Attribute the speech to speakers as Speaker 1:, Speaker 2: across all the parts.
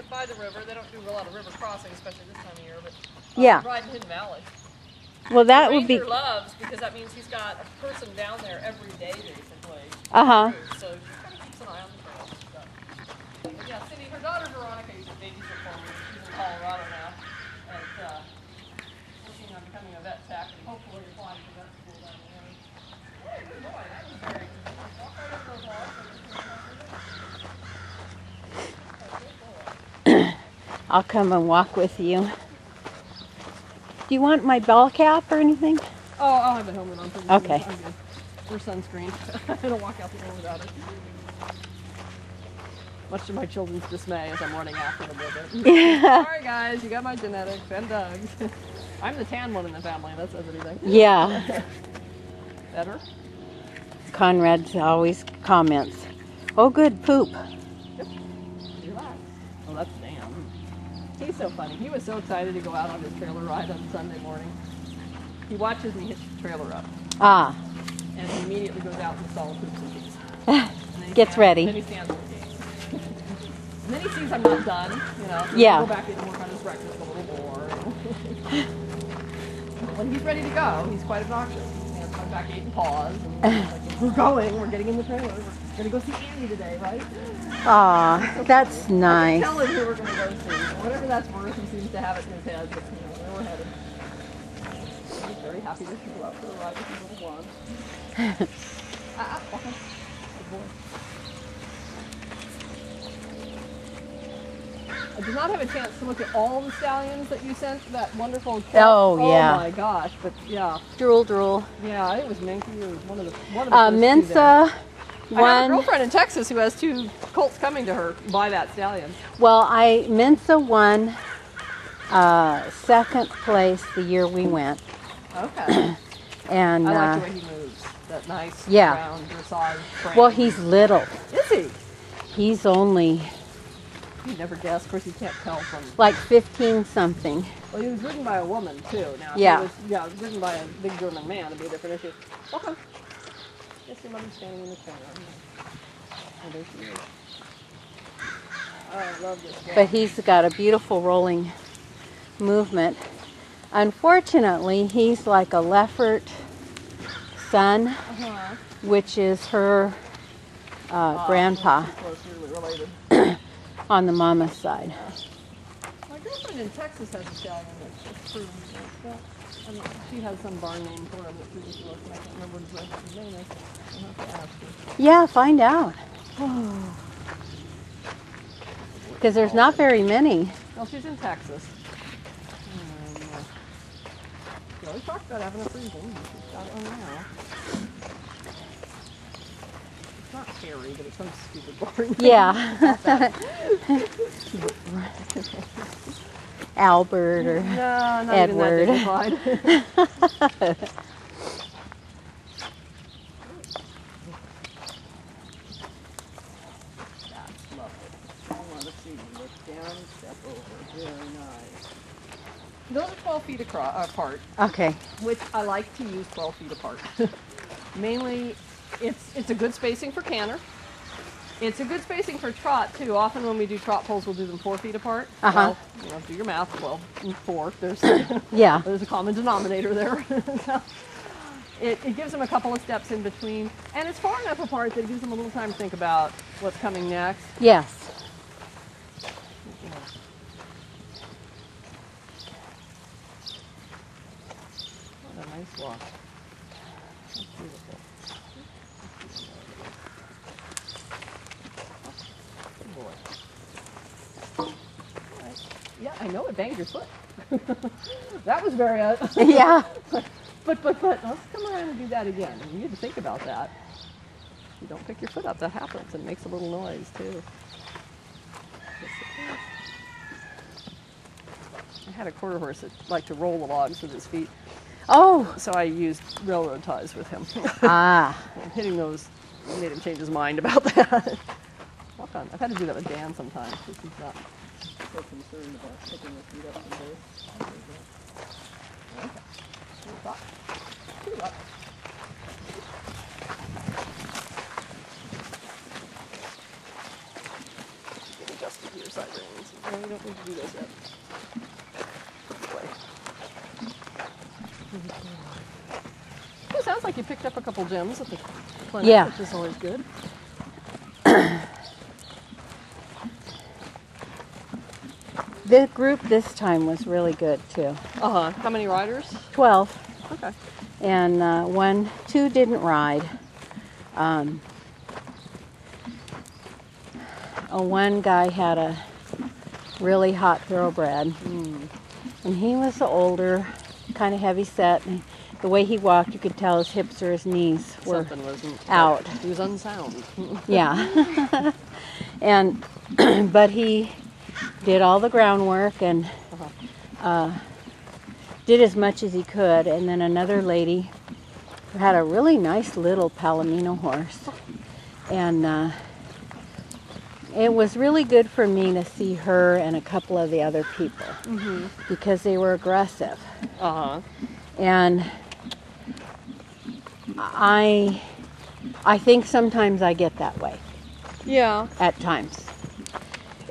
Speaker 1: by the river. They don't do a lot of river crossing, especially this time of year. But
Speaker 2: yeah.
Speaker 1: ride in Hidden Valley.
Speaker 2: Well, that would be.
Speaker 1: Loves because that means he's got a person down there every day, basically.
Speaker 2: Uh-huh.
Speaker 1: So she kind of keeps an eye on the trail and stuff. But yeah, Cindy, her daughter Veronica used to babysit for me. She's in Colorado now, and working on becoming a vet tech, and hopefully applying to vet school down the road. Hey, good boy, that was very good. Walk right up those logs.
Speaker 2: I'll come and walk with you. Do you want my ball cap or anything?
Speaker 1: Oh, I'll have it helmet on.
Speaker 2: Okay.
Speaker 1: I'm good. For sunscreen. I don't walk out the door without it. Much to my children's dismay as I'm running after them with it.
Speaker 2: Yeah.
Speaker 1: Sorry guys, you got my genetics and Doug's. I'm the tan one in the family, that says anything.
Speaker 2: Yeah.
Speaker 1: Better?
Speaker 2: Conrad always comments, oh good, poop.
Speaker 1: Yep. Relax. Oh, that's Dan. He's so funny. He was so excited to go out on his trailer ride on Sunday morning. He watches me hitch the trailer up.
Speaker 2: Ah.
Speaker 1: And he immediately goes out and stalls poops and pees.
Speaker 2: Gets ready.
Speaker 1: And then he stands on the gate. And then he sees I'm not done, you know. So
Speaker 2: yeah.
Speaker 1: He'll go back in and work on his breakfast a little more. When he's ready to go, he's quite obnoxious. You know, come back, gate and pause. And like, we're going. We're getting in the trailer. We're going to go see Andy today, right?
Speaker 2: Aw, that's nice.
Speaker 1: I can tell him who we're going to go see. Whatever that's worth, he seems to have it in his head. But, you know, where we're headed. He's very happy to go out for a ride with his little blonde. Okay. Good boy. I did not have a chance to look at all the stallions that you sent. That wonderful.
Speaker 2: Oh yeah.
Speaker 1: Oh my gosh! But yeah.
Speaker 2: Drool, drool.
Speaker 1: Yeah, it was Minky. It was one of the first
Speaker 2: Mensa.
Speaker 1: I have a girlfriend in Texas who has 2 colts coming to her by that stallion.
Speaker 2: Well, Mensa won second place the year we went.
Speaker 1: Okay.
Speaker 2: And
Speaker 1: I like the way he moves. That nice round dressage frame.
Speaker 2: Well, he's little.
Speaker 1: Is he?
Speaker 2: He's only.
Speaker 1: You'd never guess. Of course, you can't tell from.
Speaker 2: Like 15 something.
Speaker 1: Well, he was ridden by a woman too. Now,
Speaker 2: yeah.
Speaker 1: He was ridden by a big German man. It'd be a different issue. Okay. Yes, your mother's standing in the corner. Oh, there she is. Oh, I love this guy.
Speaker 2: But he's got a beautiful rolling movement. Unfortunately, he's like a Leffert son, which is her grandpa on the mama's side.
Speaker 1: My girlfriend in Texas has a stallion that's approved. I mean, she has some barn name for him that she just looked, and I can't remember what his name is. I'll have to ask her.
Speaker 2: Yeah, find out. Because there's not very many.
Speaker 1: Well, she's in Texas. She always talked about having a freezing. She's got one now. It's not Harry, but it's some stupid barn.
Speaker 2: Yeah. Albert or
Speaker 1: not
Speaker 2: Edward.
Speaker 1: Even that dignified. Those are 12 feet apart.
Speaker 2: Okay.
Speaker 1: Which I like to use 12 feet apart. Mainly, it's a good spacing for canter. It's a good spacing for trot too. Often when we do trot poles, we'll do them 4 feet apart. Well, you know, do your math. 12 and 4. There's there's a common denominator there. So it gives them a couple of steps in between, and it's far enough apart that it gives them a little time to think about what's coming next.
Speaker 2: Yes.
Speaker 1: What a nice walk. That's beautiful. Good boy. Right. Yeah, I know it banged your foot. That was very...
Speaker 2: yeah.
Speaker 1: But let's come around and do that again. You need to think about that. You don't pick your foot up, that happens, and it makes a little noise too. I had a quarter horse that liked to roll the logs with his feet.
Speaker 2: Oh!
Speaker 1: So I used railroad ties with him.
Speaker 2: Ah.
Speaker 1: And hitting those made him change his mind about that. Well done. I've had to do that with Dan sometimes, because he's not so concerned about picking his feet up from both. Okay. Two up. Two up. Get adjusted here side reins. No, we don't need to do those yet. This way. It sounds like you picked up a couple gems at the clinic,
Speaker 2: Yeah.
Speaker 1: which is always good.
Speaker 2: The group this time was really good too.
Speaker 1: Uh-huh. How many riders?
Speaker 2: 12.
Speaker 1: Okay.
Speaker 2: And two didn't ride. One guy had a really hot thoroughbred, and he was older, kind of heavy set. And the way he walked, you could tell his hips or his knees were
Speaker 1: Something wasn't
Speaker 2: out.
Speaker 1: He was unsound.
Speaker 2: Yeah. And but he did all the groundwork and did as much as he could. And then another lady who had a really nice little Palomino horse, and it was really good for me to see her and a couple of the other people because they were aggressive.
Speaker 1: Uh-huh.
Speaker 2: And I think sometimes I get that way
Speaker 1: Yeah.
Speaker 2: at times.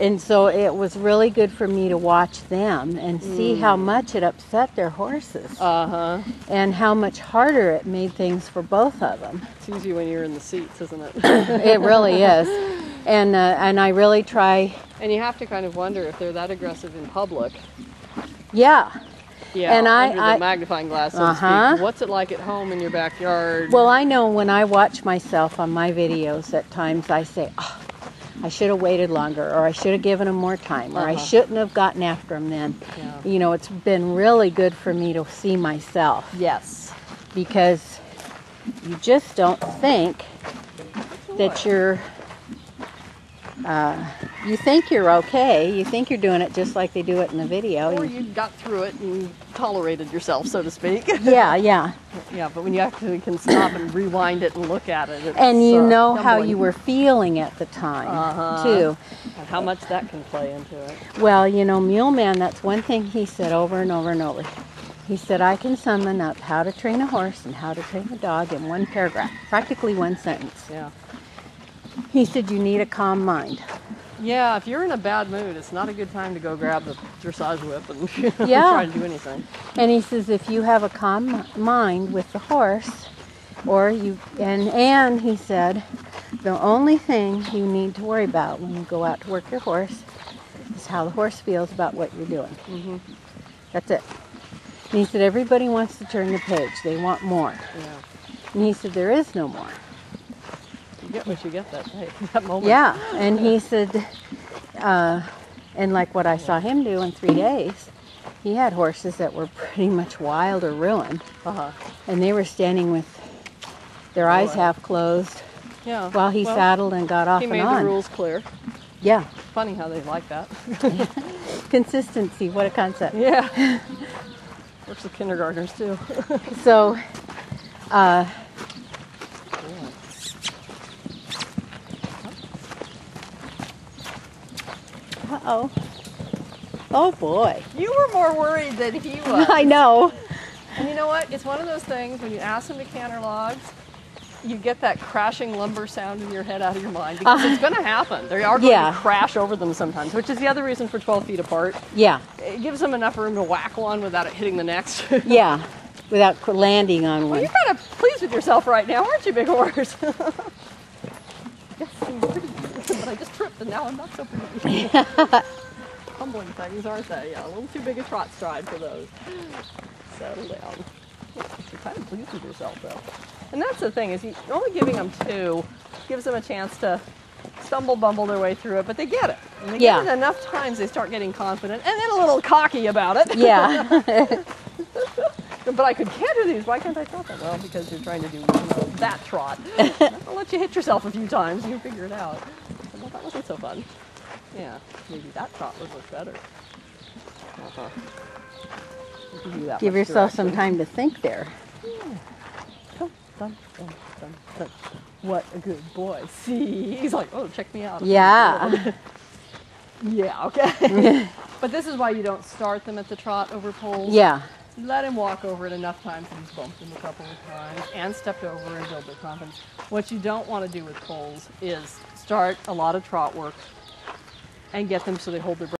Speaker 2: And so it was really good for me to watch them and see how much it upset their horses
Speaker 1: Uh-huh.
Speaker 2: and how much harder it made things for both of them.
Speaker 1: It's easy when you're in the seats, isn't it?
Speaker 2: It really is. And I really try.
Speaker 1: And you have to kind of wonder if they're that aggressive in public.
Speaker 2: Yeah.
Speaker 1: Yeah,
Speaker 2: And
Speaker 1: under the magnifying glass, so to
Speaker 2: Uh-huh.
Speaker 1: speak. What's it like at home in your backyard?
Speaker 2: Well, I know when I watch myself on my videos, at times I say, oh, I should have waited longer, or I should have given them more time, or I shouldn't have gotten after them then.
Speaker 1: Yeah.
Speaker 2: You know, it's been really good for me to see myself,
Speaker 1: Yes.
Speaker 2: because you just don't think that you think you're okay. You think you're doing it just like they do it in the video.
Speaker 1: Or you got through it and tolerated yourself, so to speak.
Speaker 2: Yeah, yeah.
Speaker 1: Yeah, but when you actually can stop and rewind it and look at it, it's,
Speaker 2: And you know how
Speaker 1: humbling.
Speaker 2: you were feeling at the time, too.
Speaker 1: And how much that can play into it.
Speaker 2: Well, you know, Mule Man, that's one thing he said over and over and over. He said, I can summon up how to train a horse and how to train a dog in one paragraph, practically one sentence.
Speaker 1: Yeah.
Speaker 2: He said, you need a calm mind.
Speaker 1: Yeah, if you're in a bad mood, it's not a good time to go grab the dressage whip and
Speaker 2: Yeah.
Speaker 1: try to do anything.
Speaker 2: And he says, if you have a calm mind with the horse, or you, and he said, the only thing you need to worry about when you go out to work your horse is how the horse feels about what you're doing.
Speaker 1: Mm-hmm.
Speaker 2: That's it. And he said, everybody wants to turn the page. They want more.
Speaker 1: Yeah.
Speaker 2: And he said, there is no more.
Speaker 1: You get what you get that day, that moment.
Speaker 2: Yeah. And he said, and like what I saw him do in 3 days, he had horses that were pretty much wild or ruined.
Speaker 1: Uh-huh.
Speaker 2: And they were standing with their eyes half closed
Speaker 1: Yeah.
Speaker 2: while he saddled and got off
Speaker 1: He
Speaker 2: and
Speaker 1: made
Speaker 2: on.
Speaker 1: the rules clear.
Speaker 2: Yeah.
Speaker 1: Funny how they like that.
Speaker 2: Consistency, what a concept.
Speaker 1: Yeah. Works with kindergartners too.
Speaker 2: So, uh-oh. Oh boy.
Speaker 1: You were more worried than he was.
Speaker 2: I know.
Speaker 1: And you know what? It's one of those things when you ask them to canter logs, you get that crashing lumber sound in your head out of your mind because it's going to happen. They are going to crash over them sometimes, which is the other reason for 12 feet apart.
Speaker 2: Yeah.
Speaker 1: It gives them enough room to whack one without it hitting the next.
Speaker 2: Yeah. Without landing on
Speaker 1: Well,
Speaker 2: one.
Speaker 1: you're kind of pleased with yourself right now, aren't you, big horse? Yes, I'm pretty. But I just tripped and now I'm not so pretty. Humbling things, aren't they? Yeah, a little too big a trot stride for those. Settle down. You're kind of pleased with yourself, though. And that's the thing, is only giving them 2 gives them a chance to stumble, bumble their way through it, but they get it. And they get it enough times, they start getting confident and then a little cocky about it.
Speaker 2: Yeah.
Speaker 1: But I could canter these. Why can't I trot them? Well, because you're trying to do that trot. I'll let you hit yourself a few times. You figure it out. Well, that wasn't so fun. Yeah, maybe that trot was much better. Uh-huh.
Speaker 2: Give yourself some time to think there.
Speaker 1: Dun, dun, dun, dun, dun. What a good boy. See, he's like, oh, check me out.
Speaker 2: Yeah.
Speaker 1: Yeah, okay. But this is why you don't start them at the trot over poles.
Speaker 2: Yeah.
Speaker 1: Let him walk over it enough times and he's bumped him a couple of times and stepped over and build their confidence. What you don't want to do with poles is start a lot of trot work and get them so they hold their breath.